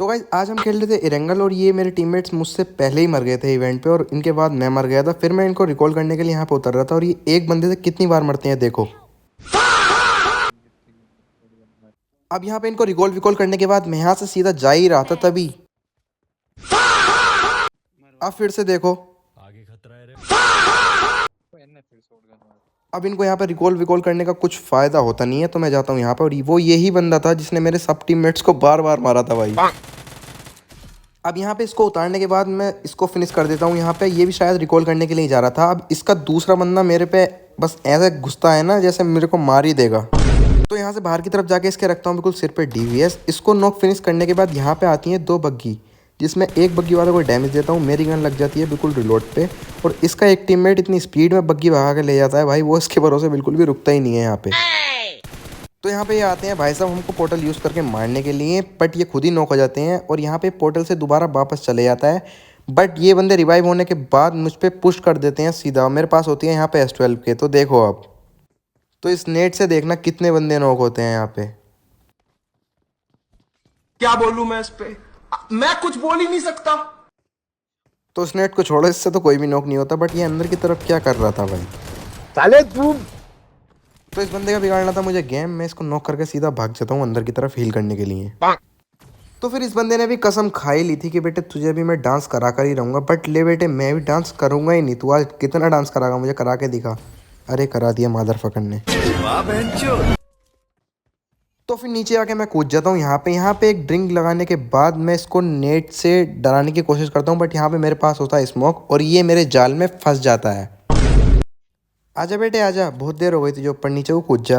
तो गाइस आज हम खेल रहे थे इरेंगल और ये मेरे टीममेट्स मुझसे पहले ही मर गए थे इवेंट पे और इनके बाद मैं मर गया था। फिर मैं इनको रिकॉल करने के लिए यहाँ पे उतर रहा था और ये एक बंदे से कितनी बार मरते हैं देखो। अब यहाँ पे इनको रिकॉल विकॉल करने के बाद मैं यहाँ से सीधा जा ही रहा था तभी अब फिर से देखो। आगे खतरा है रे। अब इनको यहाँ पे रिकॉल विकॉल करने का कुछ फायदा होता नहीं है तो मैं जाता हूँ यहाँ पे और वो यही बंदा था जिसने मेरे सब टीममेट्स को बार बार मारा था भाई। अब यहाँ पे इसको उतारने के बाद मैं इसको फिनिश कर देता हूँ। यहाँ पे ये भी शायद रिकॉल करने के लिए जा रहा था। अब इसका दूसरा बंदा मेरे पे बस ऐसे घुसता है ना जैसे मेरे को मार ही देगा। तो यहाँ से बाहर की तरफ जाके इसके रखता हूँ बिल्कुल सिर पे डीवीएस। इसको नॉक फिनिश करने के बाद यहाँ पे आती हैं दो बग्गी जिसमें एक बग्गी वाले को डैमेज देता हूँ। मेरी गन लग जाती है बिल्कुल रिलोड पे और इसका एक टीममेट इतनी स्पीड में बग्गी भगा के ले जाता है भाई, वो इसके भरोसे बिल्कुल भी रुकता ही नहीं है यहाँ पे। तो यहाँ पे ये आते हैं भाई साहब हमको पोर्टल यूज़ करके मारने के लिए, बट ये खुद ही नॉक हो जाते हैं और यहाँ पे पोर्टल से दोबारा वापस चले जाता है। बट ये बंदे रिवाइव होने के बाद मुझ पे पुश कर देते हैं सीधा। मेरे पास होती है यहाँ पे S12 के, तो देखो अब तो इस नेट से देखना कितने बंदे नॉक होते हैं यहाँ पे। क्या बोलूं मैं इस पे, मैं कुछ बोल ही नहीं सकता। तो इस नेट को छोड़ो, इससे तो कोई भी नॉक नहीं होता। बट ये अंदर की तरफ क्या कर रहा था भाई। साले तू तो इस बंदे का बिगाड़ना था मुझे गेम। मैं इसको नॉक करके सीधा भाग जाता हूँ अंदर की तरफ हील करने के लिए। तो फिर इस बंदे ने भी कसम खाई ली थी कि बेटे तुझे भी मैं डांस करा कर ही रहूँगा। बट ले बेटे मैं भी डांस करूँगा ही नहीं, तू आज कितना डांस करागा मुझे करा के दिखा। अरे करा दिया मादर फकर ने। तो फिर नीचे आके मैं कूद जाता हूँ यहाँ पे एक ड्रिंक लगाने के बाद मैं इसको नेट से डराने की कोशिश करता हूँ। बट यहाँ पे मेरे पास होता है स्मोक और ये मेरे जाल में फंस जाता है। आजा बेटे आजा, बहुत देर हो गई थी जो ऊपर नीचे वो कूद जा।